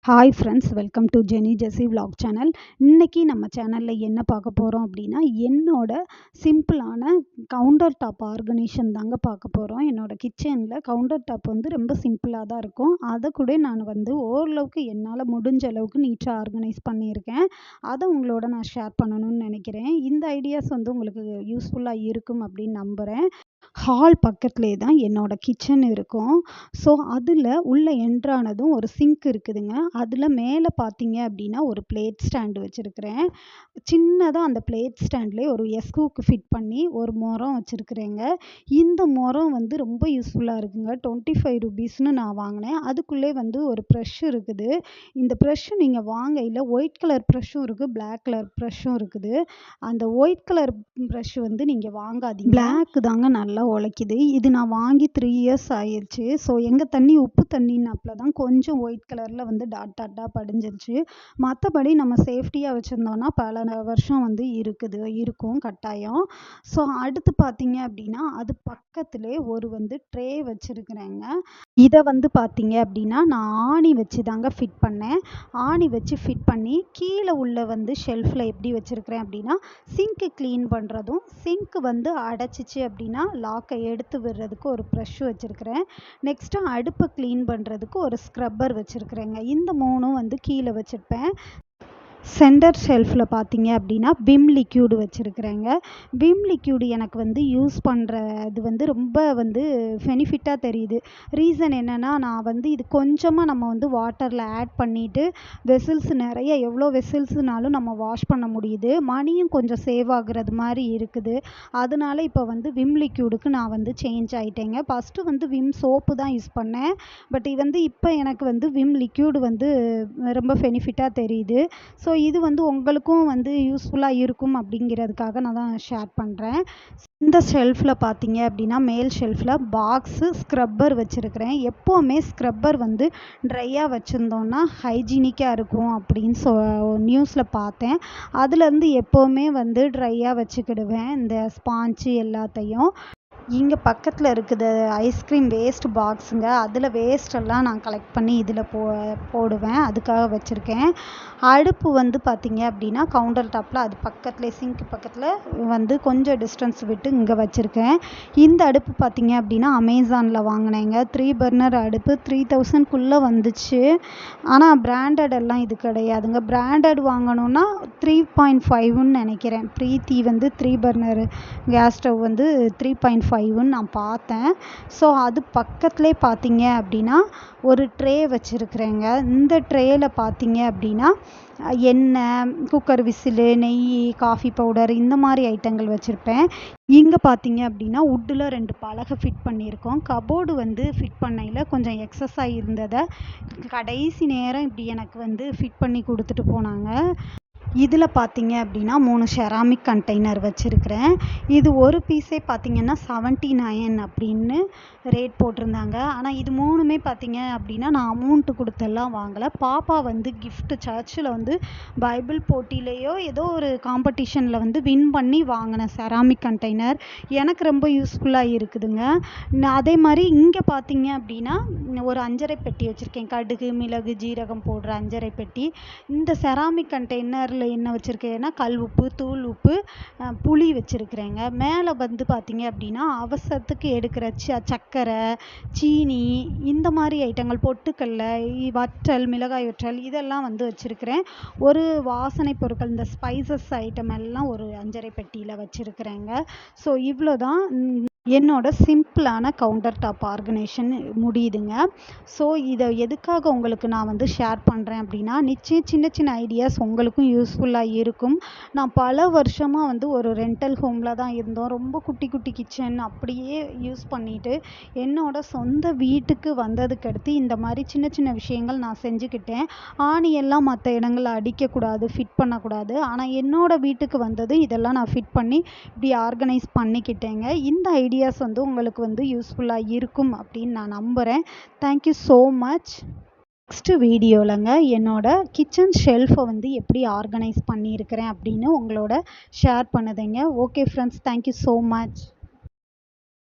Hi friends, welcome to Jenny Jessie vlog channel. இன்னைக்கு நம்ம சேனலில் என்ன பார்க்க போகிறோம் அப்படின்னா, என்னோட சிம்பிளான கவுண்டர் டாப் ஆர்கனைசேஷன் தாங்க பார்க்க போகிறோம். என்னோட கிச்சனில் கவுண்டர் டாப் வந்து ரொம்ப சிம்பிளாக தான் இருக்கும். அதை கூட நான் வந்து ஓரளவுக்கு என்னால் முடிஞ்ச அளவுக்கு நீட்டாக ஆர்கனைஸ் பண்ணியிருக்கேன். அதை உங்களோட நான் ஷேர் பண்ணணும்னு நினைக்கிறேன். இந்த ஐடியாஸ் வந்து உங்களுக்கு யூஸ்ஃபுல்லாக இருக்கும் அப்படின்னு நம்புகிறேன். ஹால் பக்கத்துலேயே தான் என்னோட கிச்சன் இருக்கும். ஸோ அதில் உள்ள என்ட்ரானதும் ஒரு சிங்க் இருக்குதுங்க. அதில் மேலே பார்த்தீங்க அப்படின்னா ஒரு பிளேட் ஸ்டாண்டு வச்சுருக்கிறேன். சின்னதாக அந்த பிளேட் ஸ்டாண்ட்லேயே ஒரு எஸ்கூக்கு ஃபிட் பண்ணி ஒரு முறம் வச்சுருக்கிறேங்க. இந்த முறம் வந்து ரொம்ப யூஸ்ஃபுல்லாக இருக்குங்க. 25 ருபீஸ்னு நான் வாங்கினேன். அதுக்குள்ளே வந்து ஒரு ப்ரெஷ் இருக்குது. இந்த ப்ரெஷ் நீங்கள் வாங்கையில் ஒயிட் கலர் ப்ரெஷ்ஷும் இருக்குது, பிளாக் கலர் ப்ரெஷ்ஷும் இருக்குது. அந்த ஒயிட் கலர் ப்ரெஷ் வந்து நீங்கள் வாங்காதீங்க. பிளாக் தாங்க நல்லா உழைக்குது. இது நான் வாங்கி 3 இயர்ஸ் ஆயிடுச்சு. ஸோ எங்கள் தண்ணி உப்பு தண்ணினாப்புல தான் கொஞ்சம் ஒயிட் கலரில் வந்து டாட்டாக படிஞ்சிருச்சு. மற்றபடி நம்ம சேஃப்டியாக வச்சுருந்தோன்னா பல வருஷம் வந்து இருக்கும் கட்டாயம். ஸோ அடுத்து பார்த்தீங்க அப்படின்னா அது பக்கத்துலேயே ஒரு வந்து ட்ரே வச்சுருக்கிறேங்க. இதை வந்து பார்த்தீங்க அப்படின்னா நான் ஆணி வச்சு தாங்க ஃபிட் பண்ணேன். ஆணி வச்சு ஃபிட் பண்ணி கீழே உள்ள வந்து ஷெல்ஃபில் எப்படி வச்சுருக்கிறேன் அப்படின்னா, சிங்க்கு க்ளீன் பண்ணுறதும், சிங்க்கு வந்து அடைச்சிச்சு அப்படின்னா லாக்கை எடுத்து விடுறதுக்கு ஒரு ப்ரஷ் வச்சுருக்கிறேன். நெக்ஸ்ட்டு அடுப்பை க்ளீன் பண்ணுறதுக்கு ஒரு ஸ்க்ரப்பர் வச்சுருக்கிறேங்க. இந்த 3ம் வந்து கீழே வச்சுருப்பேன். சென்டர் ஷெல்ஃபில் பார்த்தீங்க அப்படின்னா விம் லிக்யூடு வச்சுருக்கிறேங்க. விம் லிக்யூடு எனக்கு வந்து யூஸ் பண்ணுறது வந்து ரொம்ப வந்து பெனிஃபிட்டாக தெரியுது. ரீசன் என்னென்னா, நான் வந்து இது கொஞ்சமாக நம்ம வந்து வாட்டரில் ஆட் பண்ணிவிட்டு வெசில்ஸ் நிறைய எவ்வளோ வெசில்ஸ்னாலும் நம்ம வாஷ் பண்ண முடியுது. மணியும் கொஞ்சம் சேவ் ஆகுறது மாதிரி இருக்குது. அதனால இப்போ வந்து விம் லிக்யூடுக்கு நான் வந்து சேஞ்ச் ஆகிட்டேங்க. ஃபஸ்ட்டு வந்து விம் சோப்பு தான் யூஸ் பண்ணேன். பட் இது வந்து இப்போ எனக்கு வந்து விம் லிக்யூடு வந்து ரொம்ப பெனிஃபிட்டாக தெரியுது. ஸோ இது வந்து உங்களுக்கும் வந்து யூஸ்ஃபுல்லாக இருக்கும் அப்படிங்கிறதுக்காக நான் தான் ஷேர் பண்ணுறேன். இந்த ஷெல்ஃபில் பார்த்தீங்க அப்படின்னா மேல் ஷெல்ஃபில் பாக்ஸு ஸ்க்ரப்பர் வச்சுருக்கிறேன். எப்போவுமே ஸ்க்ரப்பர் வந்து ட்ரையாக வச்சுருந்தோன்னா ஹைஜீனிக்காக இருக்கும் அப்படின்னு நியூஸில் பார்த்தேன். அதுலேருந்து எப்போவுமே வந்து ட்ரையாக வச்சுக்கிடுவேன் இந்த ஸ்பாஞ்சு எல்லாத்தையும். இங்கே பக்கத்தில் இருக்குது ஐஸ்கிரீம் வேஸ்ட் பாக்ஸுங்க. அதில் வேஸ்ட்டெல்லாம் நான் கலெக்ட் பண்ணி இதில் போடுவேன். அதுக்காக வச்சுருக்கேன். அடுப்பு வந்து பார்த்திங்க அப்படின்னா கவுண்டர் டாப்பில் அது பக்கத்துலேயே சிங்க் பக்கத்தில் வந்து கொஞ்சம் டிஸ்டன்ஸ் விட்டு இங்கே வச்சுருக்கேன். இந்த அடுப்பு பார்த்திங்க அப்படின்னா அமேசானில் வாங்கினேங்க. 3 பர்னர் அடுப்பு 3000க்குள்ளே வந்துச்சு. ஆனால் பிராண்டட் எல்லாம் இது கிடையாதுங்க. பிராண்டட் வாங்கணுன்னா 3.5ன்னு நினைக்கிறேன். ப்ரீத்தி வந்து 3 பர்னர் கேஸ் ஸ்டவ் வந்து 3.5ன்னு நான் பார்த்தேன். ஸோ அது பக்கத்துலேயே பார்த்தீங்க அப்படின்னா ஒரு ட்ரே வச்சுருக்குறேங்க. இந்த ட்ரேயில் பார்த்தீங்க அப்படின்னா எண்ணெய், குக்கர் விசிலு, நெய், காஃபி பவுடர் இந்த மாதிரி ஐட்டங்கள் வச்சுருப்பேன். இங்கே பார்த்தீங்க அப்படின்னா வுட்டில் 2 பலகை ஃபிட் பண்ணியிருக்கோம். கபோர்டு வந்து ஃபிட் பண்ணையில் கொஞ்சம் எக்ஸஸாக இருந்ததை கடைசி நேரம் இப்படி எனக்கு வந்து ஃபிட் பண்ணி கொடுத்துட்டு போனாங்க. இதில் பார்த்தீங்க அப்படின்னா 3 செராமிக் கண்டெய்னர் வச்சுருக்கிறேன். இது ஒரு பீஸே பார்த்தீங்கன்னா 79 அப்படின்னு ரேட் போட்டிருந்தாங்க. ஆனால் இது 3மே பார்த்தீங்க அப்படின்னா நான் அமௌண்ட்டு கொடுத்தெல்லாம் வாங்கலை. பாப்பா வந்து கிஃப்ட்டு சர்ச்சில் வந்து பைபிள் போட்டியிலேயோ ஏதோ ஒரு காம்படிஷனில் வந்து வின் பண்ணி வாங்கின செராமிக் கண்டெய்னர் எனக்கு ரொம்ப யூஸ்ஃபுல்லாக இருக்குதுங்க. அதே மாதிரி இங்கே பார்த்தீங்க அப்படின்னா ஒரு 5.5 பெட்டி வச்சுருக்கேன். கடுகு, மிளகு, ஜீரகம் போடுற 5.5 பெட்டி. இந்த செராமிக் கண்டெய்னரில் என்ன வச்சுருக்கேன்னா கல் உப்பு, தூள் உப்பு, புளி வச்சுருக்கிறேங்க. மேலே வந்து பார்த்தீங்க அப்படின்னா அவசரத்துக்கு எடுக்கிற சர்க்கரை, சீனி இந்த மாதிரி ஐட்டங்கள், பொட்டுக்கடலை, வற்றல், மிளகாய் வற்றல் இதெல்லாம் வந்து வச்சுருக்கிறேன். ஒரு வாசனை பொருட்கள் இந்த ஸ்பைசஸ் ஐட்டம் எல்லாம் ஒரு 5.5 பெட்டியில் வச்சுருக்கிறேங்க. ஸோ இவ்வளோ தான் என்னோட சிம்பிளான கவுண்டர் டாப் ஆர்கனைசேஷன் முடியுதுங்க. ஸோ இதை எதுக்காக உங்களுக்கு நான் வந்து ஷேர் பண்ணுறேன் அப்படின்னா, நிச்சயம் சின்ன சின்ன ஐடியாஸ் உங்களுக்கும் யூஸ்ஃபுல்லாக இருக்கும். நான் பல வருஷமாக வந்து ஒரு ரெண்டல் ஹோமில் தான் இருந்தோம். ரொம்ப குட்டி குட்டி கிச்சன் அப்படியே யூஸ் பண்ணிவிட்டு என்னோட சொந்த வீட்டுக்கு வந்ததுக்கடுத்து இந்த மாதிரி சின்ன சின்ன விஷயங்கள் நான் செஞ்சுக்கிட்டேன். ஆணியெல்லாம் மற்ற இடங்களில் அடிக்கக்கூடாது, ஃபிட் பண்ணக்கூடாது. ஆனால் என்னோடய வீட்டுக்கு வந்தது இதெல்லாம் நான் ஃபிட் பண்ணி இப்படி ஆர்கனைஸ் பண்ணிக்கிட்டேங்க. இந்த ஐடியாஸ் வந்து உங்களுக்கு வந்து யூஸ்ஃபுல்லாக இருக்கும் அப்படின்னு நான் நம்புகிறேன். Thank you so much. நெக்ஸ்ட் வீடியோலங்க என்னோட கிச்சன் ஷெல்ஃபை வந்து எப்படி ஆர்கனைஸ் பண்ணியிருக்கிறேன் அப்படின்னு உங்களோட ஷேர் பண்ணுதேங்க. Okay friends, thank you so much.